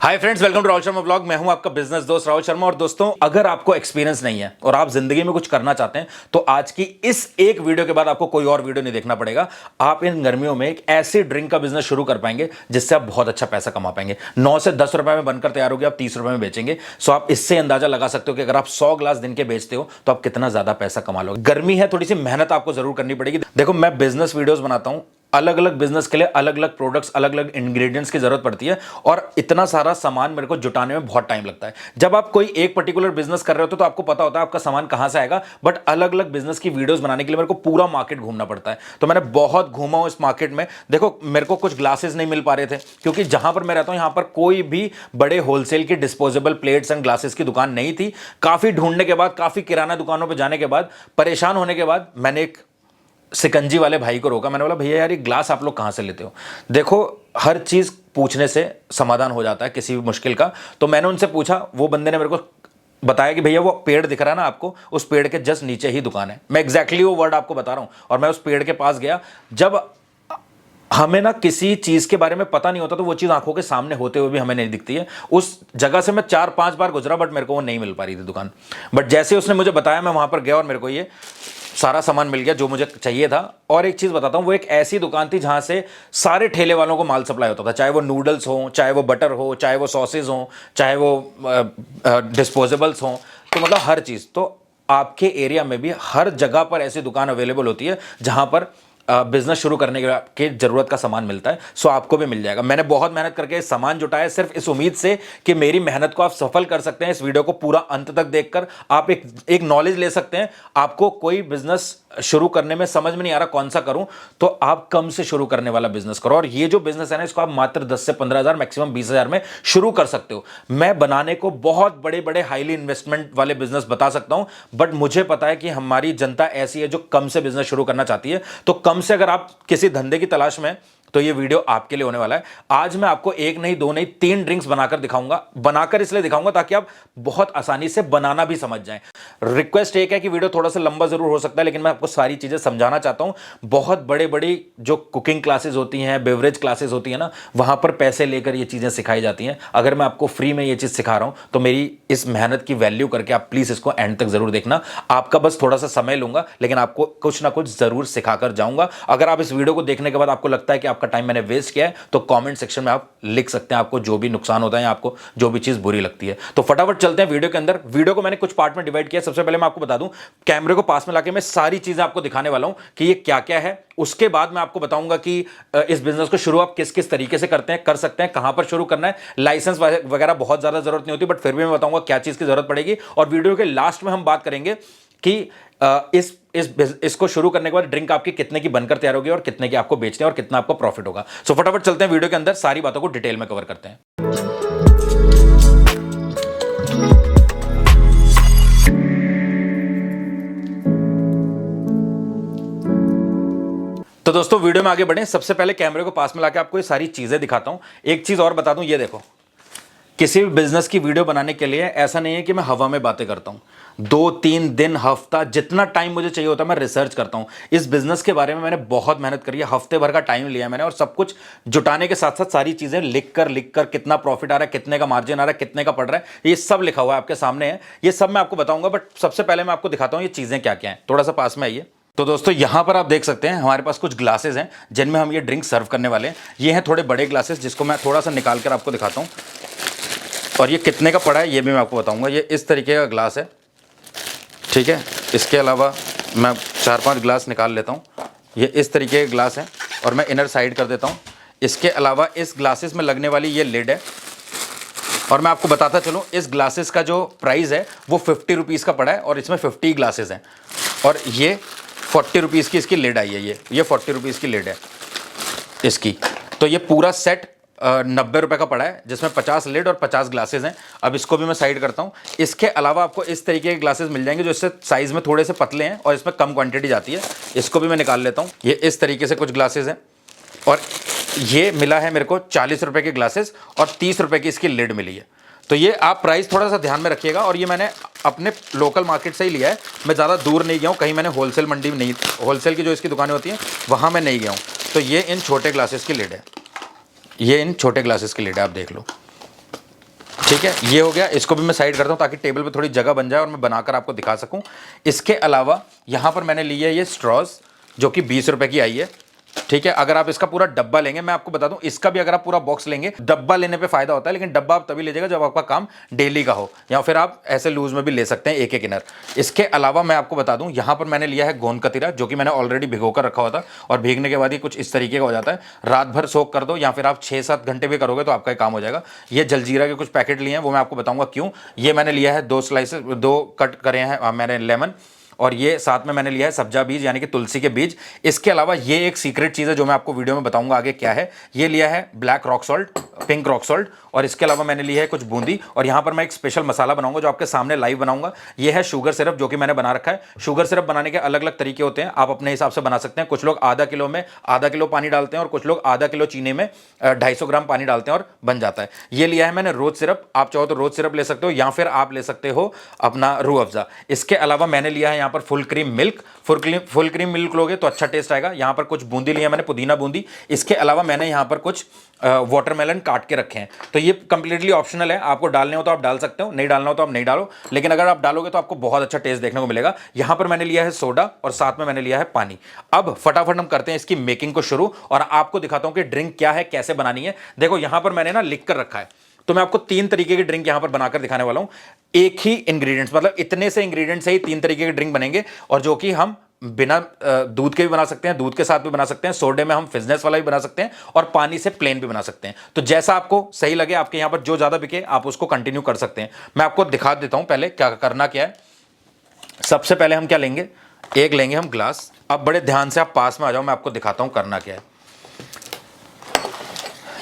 Hi friends, welcome to Rahul Sharma blog. मैं हूं आपका बिजनेस दोस्त राहुल शर्मा। और दोस्तों, अगर आपको एक्सपीरियंस नहीं है और आप जिंदगी में कुछ करना चाहते हैं तो आज की इस एक वीडियो के बाद आपको कोई और वीडियो नहीं देखना पड़ेगा। आप इन गर्मियों में एक ऐसी ड्रिंक का बिजनेस शुरू कर पाएंगे जिससे आप बहुत अच्छा पैसा कमा पाएंगे। 9 से 10 रुपए में बनकर तैयार होगी, आप 30 रुपए में बेचेंगे। सो आप इससे अंदाजा लगा सकते हो कि अगर आप 100 ग्लास दिन के बेचते हो तो आप कितना ज्यादा पैसा कमा लोगे। गर्मी है, थोड़ी सी मेहनत आपको जरूर करनी पड़ेगी। देखो, मैं बिजनेस वीडियोस बनाता हूं, अलग अलग बिजनेस के लिए अलग अलग प्रोडक्ट्स, अलग अलग इंग्रेडिएंट्स की जरूरत पड़ती है और इतना सारा सामान मेरे को जुटाने में बहुत टाइम लगता है। जब आप कोई एक पर्टिकुलर बिजनेस कर रहे होते हो तो आपको पता होता है आपका सामान कहां से आएगा, बट अलग अलग बिजनेस की वीडियोस बनाने के लिए मेरे को पूरा मार्केट घूमना पड़ता है। तो मैंने बहुत घूमा हूं इस मार्केट में। देखो, मेरे को कुछ ग्लासेस नहीं मिल पा रहे थे क्योंकि जहां पर मैं रहता हूं यहां पर कोई भी बड़े होलसेल की डिस्पोजेबल प्लेट्स एंड ग्लासेस की दुकान नहीं थी। काफी ढूंढने के बाद, काफी किराना दुकानों पर जाने के बाद, परेशान होने के बाद मैंने एक सिकंजी वाले भाई को रोका। मैंने बोला, भैया यार, ये ग्लास आप लोग कहाँ से लेते हो? देखो, हर चीज़ पूछने से समाधान हो जाता है किसी भी मुश्किल का। तो मैंने उनसे पूछा, वो बंदे ने मेरे को बताया कि भैया वो पेड़ दिख रहा है ना आपको, उस पेड़ के जस्ट नीचे ही दुकान है। मैं एग्जैक्टली वो वर्ड आपको बता रहा हूँ। और मैं उस पेड़ के पास गया। जब हमें ना किसी चीज के बारे में पता नहीं होता तो वो चीज आंखों के सामने होते हुए भी हमें नहीं दिखती है। उस जगह से मैं 4-5 बार गुजरा बट मेरे को वो नहीं मिल पा रही थी दुकान। बट जैसे उसने मुझे बताया, मैं वहां पर गया और मेरे को ये सारा सामान मिल गया जो मुझे चाहिए था। और एक चीज बताता हूं, वो एक ऐसी दुकान थी जहां से सारे ठेले वालों को माल सप्लाई होता था, चाहे वो नूडल्स हो, चाहे वो बटर हो, चाहे वो सॉसेज हो, चाहे वो डिस्पोजेबल्स हो। तो मतलब हर चीज। तो आपके एरिया में भी हर जगह पर ऐसी दुकान अवेलेबल होती है जहां पर बिजनेस शुरू करने के जरूरत का सामान मिलता है। सो आपको भी मिल जाएगा। मैंने बहुत मेहनत करके सामान जुटाया सिर्फ इस उम्मीद से कि मेरी मेहनत को आप सफल कर सकते हैं। इस वीडियो को पूरा अंत तक देखकर आप एक नॉलेज ले सकते हैं। आपको कोई बिजनेस शुरू करने में समझ में नहीं आ रहा कौन सा करूं, तो आप कम से शुरू करने वाला बिजनेस करो। और ये जो बिजनेस है ना, इसको आप मात्र 10 से 15 हजार, मैक्सिमम 20 हजार में शुरू कर सकते हो। मैं बनाने को बहुत बड़े बड़े हाईली इन्वेस्टमेंट वाले बिजनेस बता सकता हूं, बट मुझे पता है कि हमारी जनता ऐसी है जो कम से बिजनेस शुरू करना चाहती है। तो कम से अगर आप किसी धंधे की तलाश में, तो ये वीडियो आपके लिए होने वाला है। आज मैं आपको एक नहीं, दो नहीं, 3 ड्रिंक्स बनाकर दिखाऊंगा। बनाकर इसलिए दिखाऊंगा ताकि आप बहुत आसानी से बनाना भी समझ जाएं। रिक्वेस्ट एक है कि वीडियो थोड़ा सा लंबा जरूर हो सकता है, लेकिन मैं आपको सारी चीजें समझाना चाहता हूं। बहुत बड़े बड़ी जो कुकिंग क्लासेस होती हैं, बेवरेज क्लासेस होती है ना, वहां पर पैसे लेकर ये चीजें सिखाई जाती हैं। अगर मैं आपको फ्री में ये चीज सिखा रहा हूं तो मेरी इस मेहनत की वैल्यू करके आप प्लीज इसको एंड तक जरूर देखना। आपका बस थोड़ा सा समय लूंगा, लेकिन आपको कुछ ना कुछ जरूर सिखाकर जाऊंगा। अगर आप इस वीडियो को देखने के बाद आपको लगता है कि आपका टाइम मैंने वेस्ट किया है, तो कमेंट सेक्शन में आप लिख सकते हैं आपको जो भी नुकसान होता है या आपको जो भी चीज बुरी लगती है। तो फटाफट चलते हैं वीडियो के अंदर। वीडियो को मैंने कुछ पार्ट में डिवाइड किया। सबसे पहले मैं आपको बता दूं, कैमरे को पास में लाके मैं सारी चीजें आपको दिखाने वाला हूं कि ये क्या क्या है। उसके बाद मैं आपको बताऊंगा कि इस बिजनेस को शुरू आप किस किस तरीके से कर सकते हैं, कहां पर शुरू करना है। लाइसेंस वगैरह बहुत ज्यादा जरूरत नहीं होती, बट फिर भी मैं बताऊंगा क्या चीज की जरूरत पड़ेगी। और वीडियो के लास्ट में हम बात करेंगे कि इसको शुरू करने के बाद ड्रिंक आपकी कितने की बनकर तैयार होगी और कितने की आपको बेचने और कितना आपको प्रॉफिट होगा। सो फटाफट चलते हैं वीडियो के अंदर, सारी बातों को डिटेल में कवर करते हैं। तो दोस्तों, वीडियो में आगे बढ़े। सबसे पहले कैमरे को पास में लाकर आपको ये सारी चीजें दिखाता हूं। एक चीज और बता दूं, ये देखो, किसी भी बिजनेस की वीडियो बनाने के लिए ऐसा नहीं है कि मैं हवा में बातें करता हूं। 2-3 दिन, हफ्ता, जितना टाइम मुझे चाहिए होता है मैं रिसर्च करता हूं। इस बिजनेस के बारे में मैंने बहुत मेहनत करी है। हफ्ते भर का टाइम लिया मैंने और सब कुछ जुटाने के साथ साथ सारी चीजें लिख कर कितना प्रॉफिट आ रहा है, कितने का मार्जिन आ रहा है, कितने का पड़ रहा है, ये सब लिखा हुआ है आपके सामने है। ये सब मैं आपको बताऊंगा, बट सबसे पहले मैं आपको दिखाता हूं ये चीजें क्या क्या है। थोड़ा सा पास में आइए। तो दोस्तों, यहां पर आप देख सकते हैं हमारे पास कुछ ग्लासेस हैं जिनमें हम ये ड्रिंक सर्व करने वाले हैं। ये हैं थोड़े बड़े ग्लासेस, जिसको मैं थोड़ा सा निकाल कर आपको दिखाता हूं। और ये कितने का पड़ा है ये भी मैं आपको बताऊंगा। ये इस तरीके का ग्लास है, ठीक है। इसके अलावा मैं 4-5 ग्लास निकाल लेता हूँ। ये इस तरीके के ग्लास हैं और मैं इनर साइड कर देता हूँ। इसके अलावा इस ग्लासेस में लगने वाली ये लिड है, और मैं आपको बताता चलूँ इस ग्लासेस का जो प्राइस है वो 50 रुपीज़ का पड़ा है, और इसमें 50 ग्लासेस हैं, और ये 40 रुपीज़ की इसकी लिड आई है। ये 40 रुपीज़ की लिड है इसकी। तो ये पूरा सेट 90 रुपये का पड़ा है, जिसमें 50 लिड और 50 ग्लासेस हैं। अब इसको भी मैं साइड करता हूँ। इसके अलावा आपको इस तरीके के ग्लासेस मिल जाएंगे जो इससे साइज़ में थोड़े से पतले हैं और इसमें कम क्वांटिटी जाती है। इसको भी मैं निकाल लेता हूँ। ये इस तरीके से कुछ ग्लासेस हैं, और ये मिला है मेरे को 40 रुपये के ग्लासेस, और 30 रुपये की इसकी लिड मिली है। तो ये आप प्राइस थोड़ा सा ध्यान में रखिएगा, और ये मैंने अपने लोकल मार्केट से ही लिया है। मैं ज़्यादा दूर नहीं गया हूँ, कहीं मैंने होलसेल मंडी में नहीं, होलसेल की जो इसकी दुकानें होती हैं वहाँ मैं नहीं गया हूँ। तो ये इन छोटे ग्लासेस की लिड है, ये इन छोटे ग्लासेस की लिड है, आप देख लो। ठीक है, ये हो गया। इसको भी मैं साइड करता हूँ ताकि टेबल पे थोड़ी जगह बन जाए और मैं बनाकर आपको दिखा सकूँ। इसके अलावा यहाँ पर मैंने ली है ये स्ट्रॉज, जो कि 20 रुपये की आई है। ठीक है, अगर आप इसका पूरा डब्बा लेंगे, मैं आपको बता दूं इसका भी अगर आप पूरा बॉक्स लेंगे, डब्बा लेने पे फायदा होता है, लेकिन डब्बा आप तभी लीजिएगा जब आपका काम डेली का हो, या फिर आप ऐसे लूज में भी ले सकते हैं एक एक इनर। इसके अलावा मैं आपको बता दूं यहाँ पर मैंने लिया है गोंद कतीरा, जो कि मैंने ऑलरेडी भिगो कर रखा हुआ था, और भीगने के बाद ही कुछ इस तरीके का हो जाता है। रात भर सोख कर दो, या फिर आप 6-7 घंटे भी करोगे तो आपका काम हो जाएगा। ये जलजीरा के कुछ पैकेट लिए हैं, वो मैं आपको बताऊंगा क्यों। ये मैंने लिया है 2 स्लाइसेस, 2 कट करे हैं मैंने लेमन, और ये साथ में मैंने लिया है सब्जा बीज यानी कि तुलसी के बीज। इसके अलावा ये एक सीक्रेट चीज़ है जो मैं आपको वीडियो में बताऊंगा आगे क्या है। ये लिया है black rock salt, pink rock salt, और इसके अलावा मैंने लिया है कुछ बूंदी, और यहाँ पर मैं एक स्पेशल मसाला बनाऊंगा जो आपके सामने लाइव बनाऊंगा। ये है शुगर सिरप, जो कि मैंने बना रखा है। शुगर सिरप बनाने के अलग अलग तरीके होते हैं, आप अपने हिसाब से बना सकते हैं। कुछ लोग आधा किलो में आधा किलो पानी डालते हैं, और कुछ लोग आधा किलो चीनी में 250 ग्राम पानी डालते हैं और बन जाता है। ये लिया है मैंने रोज सिरप, आप चाहो तो रोज सिरप ले सकते हो, या फिर आप ले सकते हो अपना रूह अफ़ज़ा। इसके अलावा मैंने लिया है यहाँ पर full cream milk. Full cream milk लोगे तो अच्छा टेस्ट आएगा। यहाँ पर कुछ बूंदी लिया मैंने, पुदीना बूंदी। इसके अलावा मैंने यहाँ पर कुछ वाटरमेलन काट के रखे हैं। तो ये कंप्लीटली ऑप्शनल है, आपको डालने हो तो आप डाल सकते हो, नहीं डालना हो तो आप नहीं डालो, लेकिन अगर आप डालोगे तो आपको बहुत अच्छा टेस्ट देखने को मिलेगा। यहाँ पर मैंने लिया है सोडा, और साथ में मैंने लिया है पानी। अब फटाफट हम करते हैं इसकी मेकिंग को शुरू, और आपको दिखाता हूँ कि ड्रिंक क्या है, कैसे बनानी है। देखो यहाँ पर मैंने ना लिख कर रखा है, तो मैं आपको 3 तरीके की ड्रिंक यहां पर बनाकर दिखाने वाला हूं। एक ही इंग्रेडिएंट्स, मतलब इतने से इंग्रेडिएंट्स से ही 3 तरीके के ड्रिंक बनेंगे, और जो कि हम बिना दूध के भी बना सकते हैं, दूध के साथ भी बना सकते हैं, सोडे में हम फिजनेस वाला भी बना सकते हैं, और पानी से प्लेन भी बना सकते हैं। तो जैसा आपको सही लगे, आपके यहां पर जो ज्यादा बिके आप उसको कंटिन्यू कर सकते हैं। मैं आपको दिखा देता हूं पहले क्या करना क्या है। सबसे पहले हम क्या लेंगे, एक लेंगे हम ग्लास। अब बड़े ध्यान से आप पास में आ जाओ, मैं आपको दिखाता हूं करना क्या है।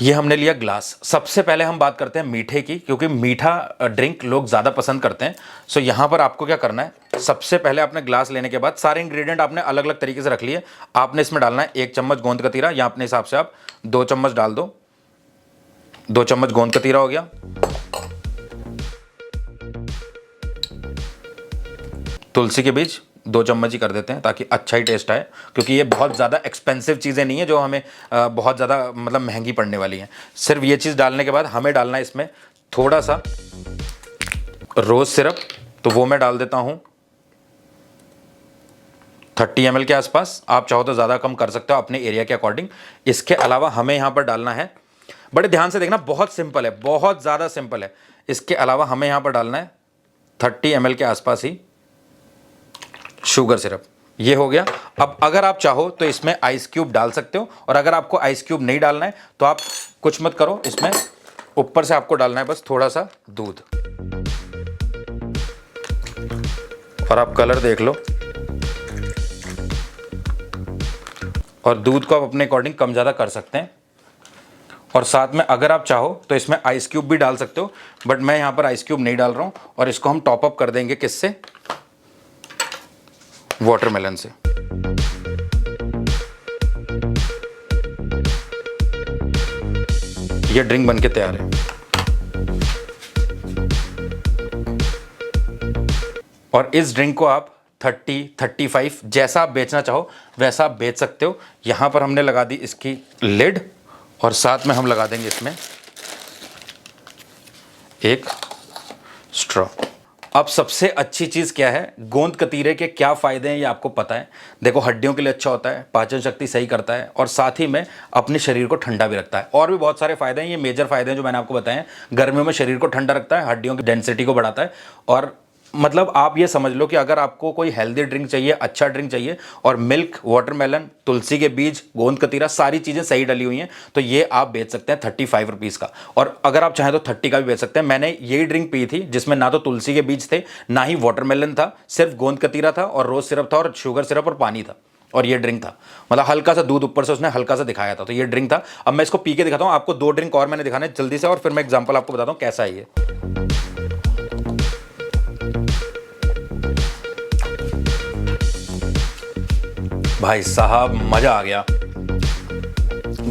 ये हमने लिया ग्लास। सबसे पहले हम बात करते हैं मीठे की, क्योंकि मीठा ड्रिंक लोग ज़्यादा पसंद करते हैं। सो यहाँ पर आपको क्या करना है, सबसे पहले आपने ग्लास लेने के बाद सारे इंग्रेडिएंट आपने अलग अलग तरीके से रख लिए। आपने इसमें डालना है 1 चम्मच गोंद कतीरा, या अपने हिसाब से आप 2 चम्मच डाल दो। 2 चम्मच गोंद कतीरा हो गया। तुलसी के बीज 2 चम्मच ही कर देते हैं ताकि अच्छा ही टेस्ट आए, क्योंकि ये बहुत ज़्यादा एक्सपेंसिव चीज़ें नहीं है जो हमें बहुत ज़्यादा मतलब महंगी पड़ने वाली हैं। सिर्फ ये चीज़ डालने के बाद हमें डालना है इसमें थोड़ा सा रोज़ सिरप, तो वो मैं डाल देता हूँ 30 ml के आसपास। आप चाहो तो ज़्यादा कम कर सकते हो अपने एरिया के अकॉर्डिंग। इसके अलावा हमें यहाँ पर डालना है, बड़े ध्यान से देखना, बहुत सिंपल है, बहुत ज़्यादा सिंपल है। इसके अलावा हमें यहाँ पर डालना है 30 ml के आसपास ही शुगर सिरप। ये हो गया। अब अगर आप चाहो तो इसमें आइस क्यूब डाल सकते हो, और अगर आपको आइस क्यूब नहीं डालना है तो आप कुछ मत करो, इसमें ऊपर से आपको डालना है बस थोड़ा सा दूध, और आप कलर देख लो। और दूध को आप अपने अकॉर्डिंग कम ज़्यादा कर सकते हैं, और साथ में अगर आप चाहो तो इसमें आइस क्यूब भी डाल सकते हो, बट मैं यहाँ पर आइस क्यूब नहीं डाल रहा हूँ। और इसको हम टॉप अप कर देंगे किससे, वाटरमेलन से। ये ड्रिंक बनके तैयार है। और इस ड्रिंक को आप 30, 35 जैसा आप बेचना चाहो वैसा आप बेच सकते हो। यहां पर हमने लगा दी इसकी लिड, और साथ में हम लगा देंगे इसमें एक स्ट्रॉ। अब सबसे अच्छी चीज़ क्या है, गोंद कतीरे के क्या फ़ायदे हैं ये आपको पता है। देखो, हड्डियों के लिए अच्छा होता है, पाचन शक्ति सही करता है, और साथ ही में अपने शरीर को ठंडा भी रखता है। और भी बहुत सारे फ़ायदे हैं, ये मेजर फ़ायदे हैं जो मैंने आपको बताए हैं। गर्मियों में शरीर को ठंडा रखता है, हड्डियों की डेंसिटी को बढ़ाता है, और मतलब आप ये समझ लो कि अगर आपको कोई हेल्दी ड्रिंक चाहिए, अच्छा ड्रिंक चाहिए, और मिल्क, वाटरमेलन, तुलसी के बीज, गोंद कतीरा, सारी चीज़ें सही डली हुई हैं, तो ये आप बेच सकते हैं 35 रुपीज़ का। और अगर आप चाहें तो 30 का भी बेच सकते हैं। मैंने यही ड्रिंक पी थी जिसमें ना तो तुलसी के बीज थे, ना ही वाटरमेलन था, सिर्फ गोंद कतीरा था और रोज सिरप था और शुगर सिरप और पानी था, और ये ड्रिंक था। मतलब हल्का सा दूध ऊपर से उसने हल्का सा दिखाया था, तो ये ड्रिंक था। अब मैं इसको पी के दिखाता हूँ आपको। 2 ड्रिंक और मैंने दिखाने जल्दी से, और फिर मैं एग्जांपल आपको बताता हूँ कैसा है ये। भाई साहब मजा आ गया।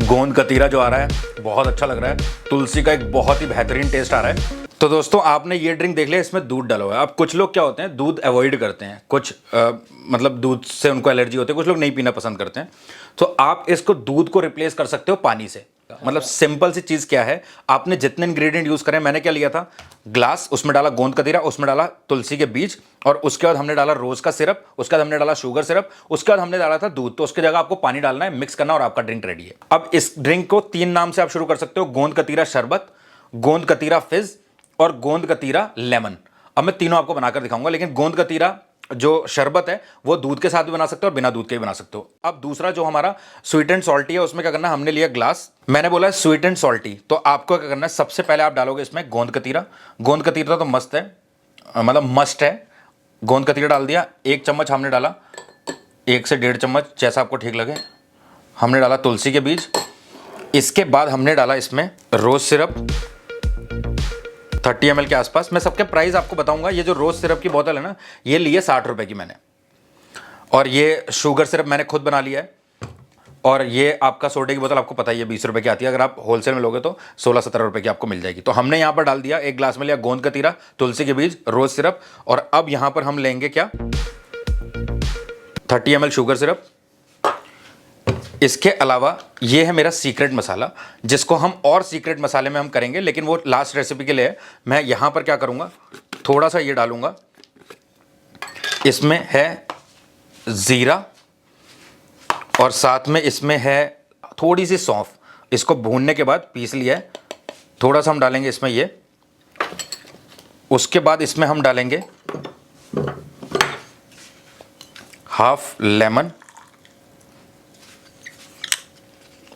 गोंद कतीरा जो आ रहा है बहुत अच्छा लग रहा है, तुलसी का एक बहुत ही बेहतरीन टेस्ट आ रहा है। तो दोस्तों आपने ये ड्रिंक देख लिया, इसमें दूध डाला हुआ है। अब कुछ लोग क्या होते हैं, दूध अवॉइड करते हैं, कुछ मतलब दूध से उनको एलर्जी होती है, कुछ लोग नहीं पीना पसंद करते हैं। तो आप इसको दूध को रिप्लेस कर सकते हो पानी से। मतलब सिंपल सी चीज क्या है, आपने जितने इंग्रेडिएंट यूज करें, मैंने क्या लिया था, ग्लास, उसमें डाला गोंद कतीरा, उसमें डाला तुलसी के बीज, और उसके बाद हमने डाला रोज का सिरप, उसके बाद हमने डाला शुगर सिरप, उसके बाद हमने डाला था दूध। तो उसकी जगह आपको पानी डालना है, मिक्स करना, और आपका ड्रिंक रेडी है। अब इस ड्रिंक को 3 नाम से आप शुरू कर सकते हो: गोंद कतीरा शरबत, गोंद कतीरा फिज, और गोंद कतीरा लेमन। अब मैं तीनों आपको बनाकर दिखाऊंगा, लेकिन गोंद कतीरा जो शरबत है वो दूध के साथ भी बना सकते हो और बिना दूध के भी बना सकते हो। अब दूसरा जो हमारा स्वीट एंड सॉल्टी है, उसमें क्या करना है, हमने लिया ग्लास, मैंने बोला है स्वीट एंड सॉल्टी, तो आपको क्या करना है, सबसे पहले आप डालोगे इसमें गोंद कतीरा। गोंद कतीरा तो मस्त है, मतलब मस्ट है। गोंद कतीरा डाल दिया, 1 चम्मच हमने डाला, 1 से 1.5 चम्मच जैसा आपको ठीक लगे। हमने डाला तुलसी के बीज। इसके बाद हमने डाला इसमें रोज सिरप 30 ml के आसपास। मैं सबके प्राइस आपको बताऊंगा। ये जो रोज सिरप की बोतल है ना, ये ली है 60 रुपए की मैंने, और ये शुगर सिरप मैंने खुद बना लिया है। और ये आपका सोडे की बोतल आपको पता ही है 20 रुपए की आती है, अगर आप होलसेल में लोगे तो 16-17 रुपए की आपको मिल जाएगी। तो हमने यहाँ पर डाल दिया, 1 ग्लास में लिया गोंद कतीरा, तुलसी के बीज, रोज सिरप, और अब यहाँ पर हम लेंगे क्या, 30 ml शुगर सिरप। इसके अलावा ये है मेरा सीक्रेट मसाला, जिसको हम और सीक्रेट मसाले में हम करेंगे, लेकिन वो लास्ट रेसिपी के लिए है। मैं यहां पर क्या करूंगा, थोड़ा सा ये डालूंगा, इसमें है जीरा, और साथ में इसमें है थोड़ी सी सौंफ। इसको भूनने के बाद पीस लिया है। थोड़ा सा हम डालेंगे इसमें ये, उसके बाद इसमें हम डालेंगे हाफ लेमन।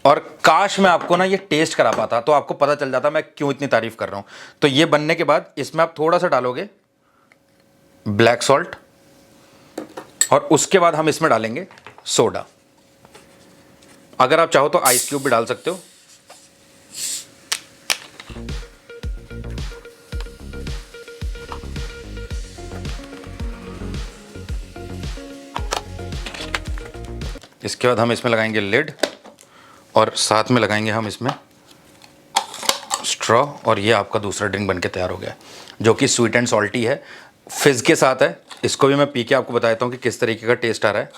और काश मैं आपको ना ये टेस्ट करा पाता, तो आपको पता चल जाता मैं क्यों इतनी तारीफ कर रहा हूं। तो ये बनने के बाद इसमें आप थोड़ा सा डालोगे ब्लैक सॉल्ट, और उसके बाद हम इसमें डालेंगे सोडा। अगर आप चाहो तो आइस क्यूब भी डाल सकते हो। इसके बाद हम इसमें लगाएंगे लिड, और साथ में लगाएंगे हम इसमें स्ट्रॉ, और ये आपका दूसरा ड्रिंक बनके तैयार हो गया, जो कि स्वीट एंड सॉल्टी है, फिज के साथ है। इसको भी मैं पी के आपको बता देता हूँ कि किस तरीके का टेस्ट आ रहा है।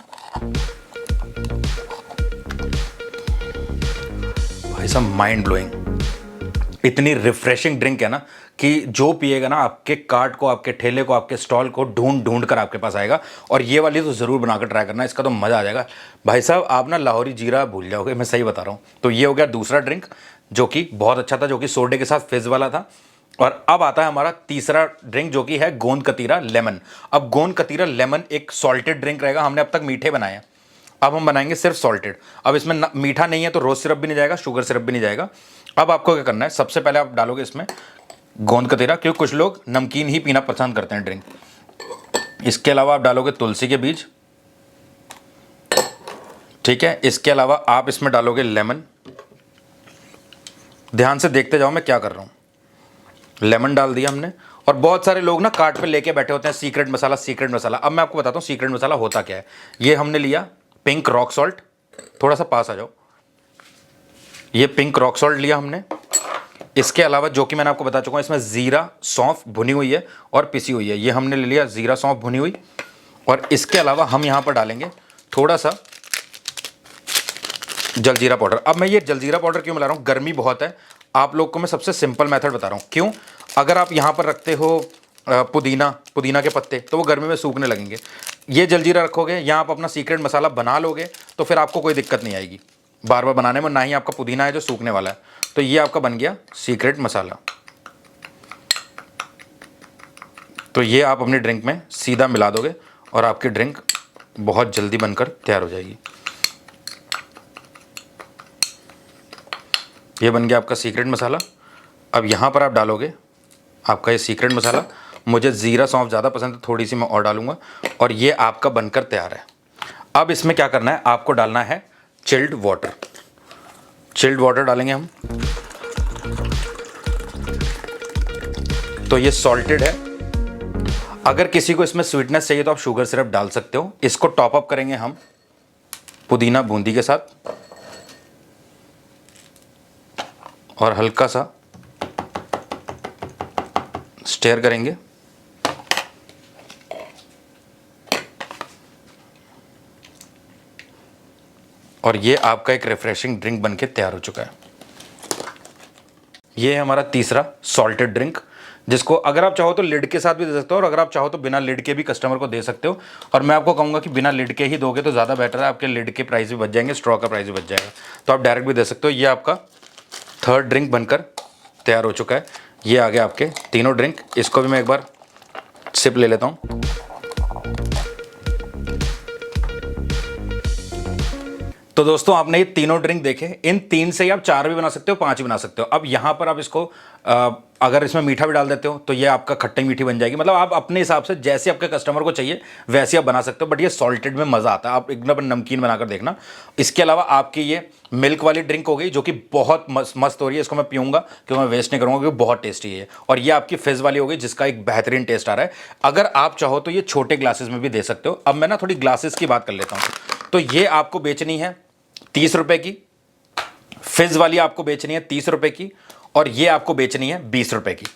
भाई साहब माइंड ब्लोइंग, इतनी रिफ्रेशिंग ड्रिंक है ना कि जो पिएगा ना, आपके कार्ट को, आपके ठेले को, आपके स्टॉल को ढूंढ ढूंढ कर आपके पास आएगा। और ये वाली तो ज़रूर बनाकर ट्राई करना, इसका तो मज़ा आ जाएगा। भाई साहब आप ना लाहौरी जीरा भूल जाओगे, मैं सही बता रहा हूँ। तो ये हो गया दूसरा ड्रिंक, जो कि बहुत अच्छा था, जो कि सोडे के साथ फिज वाला था। और अब आता है हमारा तीसरा ड्रिंक, जो कि है गोंद कतीरा लेमन। अब गोंद कतीरा लेमन एक सॉल्टेड ड्रिंक रहेगा। हमने अब तक मीठे बनाए हैं, अब हम बनाएंगे सिर्फ सॉल्टेड। अब इसमें मीठा नहीं है तो रोज सिरप भी नहीं जाएगा, शुगर सिरप भी नहीं जाएगा। अब आपको क्या करना है, सबसे पहले आप डालोगे इसमें गोंद कतीरा, क्योंकि कुछ लोग नमकीन ही पीना पसंद करते हैं ड्रिंक। इसके अलावा आप डालोगे तुलसी के बीज, ठीक है। इसके अलावा आप इसमें डालोगे लेमन। ध्यान से देखते जाओ मैं क्या कर रहा हूँ। लेमन डाल दिया हमने। और बहुत सारे लोग ना कार्ट पे लेके बैठे होते हैं सीक्रेट मसाला, सीक्रेट मसाला। अब मैं आपको बताता हूँ सीक्रेट मसाला होता क्या है। ये हमने लिया पिंक रॉक सॉल्ट, थोड़ा सा पास आ जाओ। ये पिंक रॉक सॉल्ट लिया हमने। इसके अलावा जो कि मैंने आपको बता चुका हूँ, इसमें जीरा सौंफ भुनी हुई है और पिसी हुई है, ये हमने ले लिया जीरा सौंफ भुनी हुई। और इसके अलावा हम यहाँ पर डालेंगे थोड़ा सा जलजीरा पाउडर। अब मैं ये जलजीरा पाउडर क्यों मिला रहा हूँ, गर्मी बहुत है, आप लोग को मैं सबसे सिंपल मेथड बता रहा हूँ। क्यों, अगर आप यहाँ पर रखते हो पुदीना के पत्ते, तो वो गर्मी में सूखने लगेंगे। ये जलजीरा रखोगे, यहाँ आप अपना सीक्रेट मसाला बना लोगे, तो फिर आपको कोई दिक्कत नहीं आएगी बार बार बनाने में, ना ही आपका पुदीना है जो सूखने वाला है। तो ये आपका बन गया सीक्रेट मसाला। तो ये आप अपनी ड्रिंक में सीधा मिला दोगे और आपकी ड्रिंक बहुत जल्दी बनकर तैयार हो जाएगी। ये बन गया आपका सीक्रेट मसाला। अब यहाँ पर आप डालोगे आपका ये सीक्रेट मसाला। मुझे ज़ीरा सौंफ ज़्यादा पसंद है, थोड़ी सी मैं और डालूंगा और ये आपका बनकर तैयार है। अब इसमें क्या करना है, आपको डालना है चिल्ड वाटर। चिल्ड वाटर डालेंगे हम। तो ये सॉल्टेड है। अगर किसी को इसमें स्वीटनेस चाहिए तो आप शुगर सिरप डाल सकते हो। इसको टॉप अप करेंगे हम पुदीना बूंदी के साथ और हल्का सा स्टेयर करेंगे। और ये आपका एक रिफ्रेशिंग ड्रिंक बनके तैयार हो चुका है। ये है हमारा तीसरा सॉल्टेड ड्रिंक, जिसको अगर आप चाहो तो लिड के साथ भी दे सकते हो और अगर आप चाहो तो बिना लिड के भी कस्टमर को दे सकते हो। और मैं आपको कहूँगा कि बिना लिड के ही दोगे तो ज़्यादा बेटर है, आपके लिड के प्राइस भी बच जाएंगे, स्ट्रॉ का प्राइस भी बच जाएगा। तो आप डायरेक्ट भी दे सकते हो। ये आपका थर्ड ड्रिंक बनकर तैयार हो चुका है। ये आ गया आपके तीनों ड्रिंक। इसको भी मैं एक बार सिप ले लेता हूँ। तो दोस्तों आपने ये तीनों ड्रिंक देखे। इन तीन से ही आप 4 भी बना सकते हो, 5 भी बना सकते हो। अब यहाँ पर आप इसको अगर इसमें मीठा भी डाल देते हो तो ये आपका खट्टी मीठी बन जाएगी। मतलब आप अपने हिसाब से जैसे आपके कस्टमर को चाहिए वैसे आप बना सकते हो। बट ये सॉल्टेड में मज़ा आता है, आप एकदम नमकीन बनाकर देखना। इसके अलावा आपकी ये मिल्क वाली ड्रिंक हो गई जो कि बहुत मस्त हो रही है। इसको मैं पीऊँगा क्योंकि मैं वेस्ट नहीं करूँगा क्योंकि बहुत टेस्टी है। और ये आपकी फिज़ वाली हो गई जिसका एक बेहतरीन टेस्ट आ रहा है। अगर आप चाहो तो ये छोटे ग्लासेस में भी दे सकते हो। अब मैं ना थोड़ी ग्लासेस की बात कर लेता हूँ। तो ये आपको बेचनी है 30 रुपए की, फिज वाली आपको बेचनी है 30 रुपए की और ये आपको बेचनी है 20 रुपए की।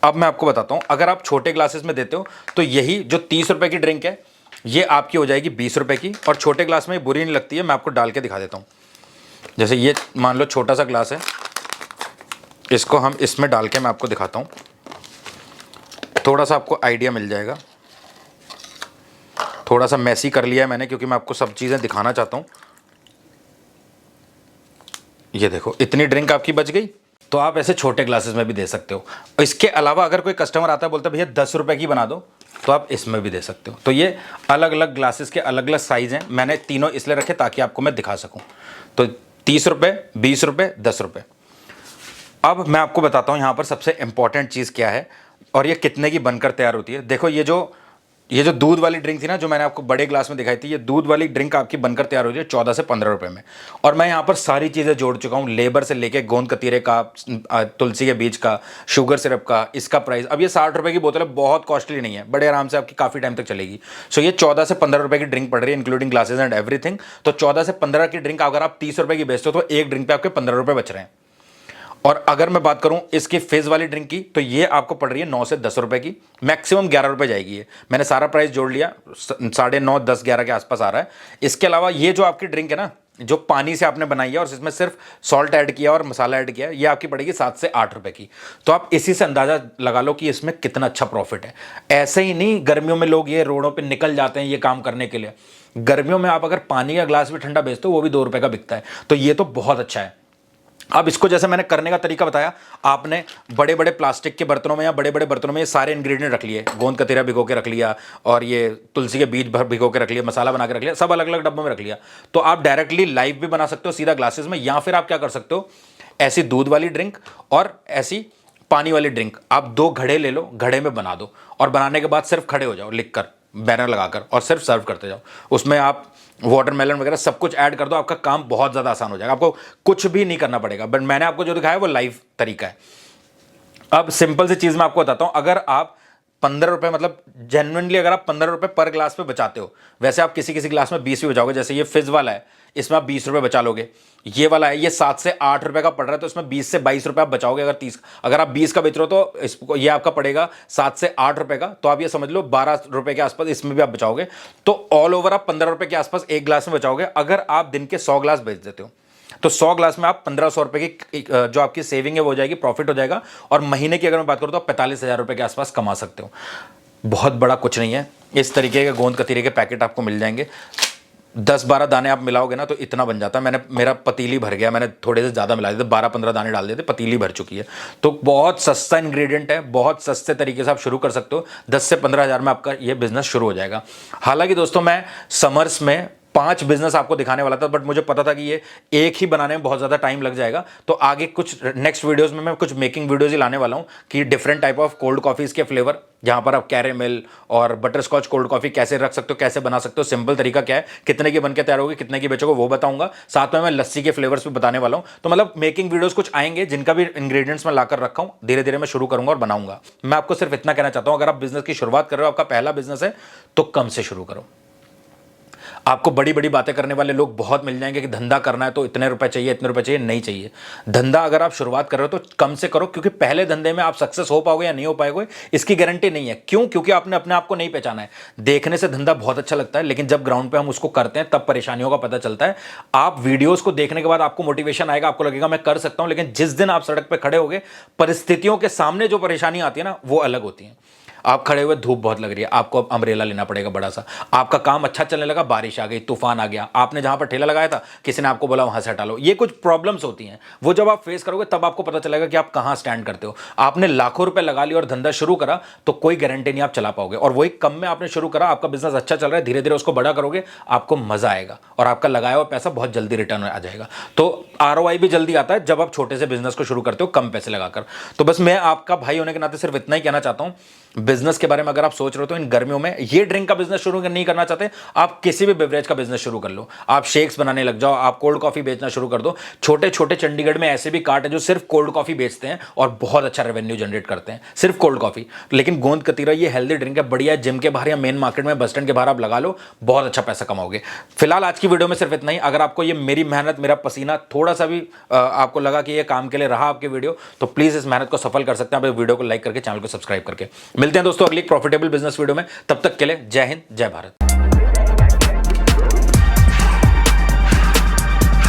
अब मैं आपको बताता हूं, अगर आप छोटे ग्लासेस में देते हो तो यही जो 30 रुपए की ड्रिंक है ये आपकी हो जाएगी 20 रुपए की। और छोटे ग्लास में बुरी नहीं लगती है, मैं आपको डाल के दिखा देता हूं। जैसे ये मान लो छोटा सा ग्लास है, इसको हम इसमें डाल के मैं आपको दिखाता हूं, थोड़ा सा आपको आइडिया मिल जाएगा। थोड़ा सा मैसी कर लिया है मैंने क्योंकि मैं आपको सब चीज़ें दिखाना चाहता हूं। ये देखो इतनी ड्रिंक आपकी बच गई। तो आप ऐसे छोटे ग्लासेस में भी दे सकते हो। इसके अलावा अगर कोई कस्टमर आता है बोलता है भैया 10 रुपए की बना दो, तो आप इसमें भी दे सकते हो। तो ये अलग अलग ग्लासेस के अलग अलग साइज़ हैं। मैंने तीनों इसलिए रखे ताकि आपको मैं दिखा सकूं। तो 30 रुपये, 20 रुपये, 10 रुपये। अब मैं आपको बताता हूँ यहाँ पर सबसे इंपॉर्टेंट चीज़ क्या है और ये कितने की बनकर तैयार होती है। देखो ये जो दूध वाली ड्रिंक थी ना जो मैंने आपको बड़े ग्लास में दिखाई थी, ये दूध वाली ड्रिंक आपकी बनकर तैयार हो जाए 14 से 15 रुपए में। और मैं यहाँ पर सारी चीज़ें जोड़ चुका हूँ, लेबर से लेके गोंद कतीरे का, तुलसी के बीज का, शुगर सिरप का। इसका प्राइस अब ये 60 रुपए की बोतल है, बहुत कॉस्टली नहीं है, बड़े आराम से आपकी काफ़ी टाइम तक चलेगी। सो ये 14 से 15 रुपए की ड्रिंक पड़ रही है इंक्लूडिंग ग्लासेज एंड एवरीथिंग। तो 14 से 15 की ड्रिंक अगर आप 30 रुपए की बेचते हो तो एक ड्रिंक पे आपके 15 रुपए बच रहे हैं। और अगर मैं बात करूं इसकी फेज वाली ड्रिंक की तो ये आपको पड़ रही है 9 से 10 रुपए की, मैक्सिमम 11 रुपए जाएगी। ये मैंने सारा प्राइस जोड़ लिया, 9.5, 10, 11 के आसपास आ रहा है। इसके अलावा ये जो आपकी ड्रिंक है ना जो पानी से आपने बनाई है और इसमें सिर्फ सॉल्ट ऐड किया और मसाला ऐड किया, ये आपकी पड़ेगी 7 से 8 रुपए की। तो आप इसी से अंदाजा लगा लो कि इसमें कितना अच्छा प्रॉफिट है। ऐसे ही नहीं, गर्मियों में लोग ये रोडों पे निकल जाते हैं ये काम करने के लिए। गर्मियों में आप अगर पानी का ग्लास भी ठंडा बेचते हो वो भी 2 रुपए का बिकता है। तो ये तो बहुत अच्छा है। अब इसको जैसे मैंने करने का तरीका बताया, आपने बड़े बड़े प्लास्टिक के बर्तनों में या बड़े बड़े बर्तनों में ये सारे इंग्रेडिएंट रख लिए, गोंद कतीरा भिगो के रख लिया और ये तुलसी के बीज भर भिगो के रख लिया, मसाला बना के रख लिया, सब अलग अलग डब्बों में रख लिया। तो आप डायरेक्टली लाइव भी बना सकते हो सीधा ग्लासेस में, या फिर आप क्या कर सकते हो, ऐसी दूध वाली ड्रिंक और ऐसी पानी वाली ड्रिंक आप 2 घड़े ले लो, घड़े में बना दो और बनाने के बाद सिर्फ खड़े हो जाओ लिखकर, बैनर लगाकर, और सिर्फ सर्व करते जाओ। उसमें आप वाटरमेलन वगैरह सब कुछ ऐड कर दो, आपका काम बहुत ज़्यादा आसान हो जाएगा, आपको कुछ भी नहीं करना पड़ेगा। बट मैंने आपको जो दिखाया वो लाइव तरीका है। अब सिंपल सी चीज़ मैं आपको बताता हूँ, अगर आप 15 रुपये, मतलब जेन्युइनली अगर आप 15 रुपये पर ग्लास पे बचाते हो, वैसे आप किसी किसी ग्लास में 20 भी बचाओगे, जैसे ये फिज वाला है इसमें आप 20 रुपये बचा लोगे। ये वाला है ये 7 से 8 रुपये का पड़ रहा है तो इसमें 20 से 22 रुपये आप बचाओगे। अगर आप 20 का बेच रहे हो तो इसको ये आपका पड़ेगा 7 से 8 रुपये का, तो आप ये समझ लो 12 रुपये के आसपास इसमें भी आप बचाओगे। तो ऑल ओवर आप 15 रुपये के आसपास एक ग्लास में बचाओगे। अगर आप दिन के 100 ग्लास बेच देते हो तो 100 ग्लास में आप 1500 रुपये की जो आपकी सेविंग है वो हो जाएगी, प्रॉफिट हो जाएगा। और महीने की अगर मैं बात करूँ तो आप 45,000 रुपये के आसपास कमा सकते हो। बहुत बड़ा कुछ नहीं है। इस तरीके के गोंद कतीरे के पैकेट आपको मिल जाएंगे। 10-12 दाने आप मिलाओगे ना तो इतना बन जाता है। मेरा पतीली भर गया, मैंने थोड़े से ज़्यादा मिला दिए थे, 12-15 दाने डाल दिए थे, पतीली भर चुकी है। तो बहुत सस्ता इंग्रेडिएंट है, बहुत सस्ते तरीके से आप शुरू कर सकते हो। 10 से 15 हज़ार में आपका ये बिजनेस शुरू हो जाएगा। हालांकि दोस्तों मैं समर्स में 5 बिजनेस आपको दिखाने वाला था, बट मुझे पता था कि ये एक ही बनाने में बहुत ज़्यादा टाइम लग जाएगा। तो आगे कुछ नेक्स्ट वीडियोस में मैं कुछ मेकिंग वीडियोस ही लाने वाला हूँ कि different type of cold coffees के फ्लेवर, जहाँ पर आप कैरेमल और बटर स्कॉच कोल्ड कॉफ़ी कैसे रख सकते हो, कैसे बना सकते हो, सिंपल तरीका क्या है, कितने की बन के तैयार होगी, कितने की बेचोगे वो बताऊंगा। साथ में मैं लस्सी के फ्लेवर्स भी बताने वाला हूँ। तो मतलब मेकिंग वीडियोस कुछ आएंगे जिनका भी इंग्रेडिएंट्स मैं लाकर रखा हूँ, धीरे धीरे मैं शुरू करूंगा और बनाऊंगा। मैं आपको सिर्फ इतना कहना चाहता हूँ, अगर आप बिजनेस की शुरुआत कर रहे हो, आपका पहला बिजनेस है, तो कम से शुरू करो। आपको बड़ी बड़ी बातें करने वाले लोग बहुत मिल जाएंगे कि धंधा करना है तो इतने रुपए चाहिए, इतने रुपए चाहिए। नहीं चाहिए। धंधा अगर आप शुरुआत कर रहे हो तो कम से करो, क्योंकि पहले धंधे में आप सक्सेस हो पाओगे या नहीं हो पाओगे इसकी गारंटी नहीं है। क्यों? क्योंकि आपने अपने आप को नहीं पहचाना है। देखने से धंधा बहुत अच्छा लगता है, लेकिन जब ग्राउंड पे हम उसको करते हैं तब परेशानियों का पता चलता है। आप वीडियोस को देखने के बाद आपको मोटिवेशन आएगा, आपको लगेगा मैं कर सकता हूं, लेकिन जिस दिन आप सड़क पर खड़े होगे, परिस्थितियों के सामने जो परेशानी आती है ना, वो अलग होती है। आप खड़े हुए, धूप बहुत लग रही है, आपको अम्ब्रेला लेना पड़ेगा बड़ा सा। आपका काम अच्छा चलने लगा, बारिश आ गई, तूफान आ गया, आपने जहां पर ठेला लगाया था किसी ने आपको बोला वहां से हटा लो। ये कुछ प्रॉब्लम्स होती हैं, वो जब आप फेस करोगे तब आपको पता चलेगा कि आप कहां स्टैंड करते हो। आपने लाखों रुपए लगा लिया और धंधा शुरू करा तो कोई गारंटी नहीं आप चला पाओगे। और वही कम में आपने शुरू करा, आपका बिजनेस अच्छा चल रहा है, धीरे धीरे उसको बड़ा करोगे, आपको मजा आएगा और आपका लगाया हुआ पैसा बहुत जल्दी रिटर्न आ जाएगा। तो आरओआई भी जल्दी आता है जब आप छोटे से बिजनेस को शुरू करते हो कम पैसे लगाकर। तो बस मैं आपका भाई होने के नाते सिर्फ इतना ही कहना चाहता हूं, बिजनेस के बारे में अगर आप सोच रहे हो तो इन गर्मियों में ये ड्रिंक का बिजनेस शुरू नहीं करना चाहते, आप किसी भी बेवरेज का बिजनेस शुरू कर लो। आप शेक्स बनाने लग जाओ, आप कोल्ड कॉफी बेचना शुरू कर दो। छोटे छोटे चंडीगढ़ में ऐसे भी कार्ट है जो सिर्फ कोल्ड कॉफी बेचते हैं और बहुत अच्छा रेवेन्यू जनरेट करते हैं, सिर्फ कोल्ड कॉफी। लेकिन गोंद कतीरा ये हेल्दी ड्रिंक है, बढ़िया। जिम के बाहर या मेन मार्केट में, बस स्टैंड के बाहर आप लगा लो, बहुत अच्छा पैसा कमाओगे। फिलहाल आज की वीडियो में सिर्फ इतना ही। अगर आपको ये मेरी मेहनत, मेरा पसीना थोड़ा सा भी आपको लगा कि ये काम के लिए रहा आपके वीडियो, तो प्लीज इस मेहनत को सफल कर सकते हैं आप वीडियो को लाइक करके, चैनल को सब्सक्राइब करके। मिलते हैं दोस्तों अगली प्रॉफिटेबल बिजनेस वीडियो में, तब तक के लिए जय हिंद, जय भारत।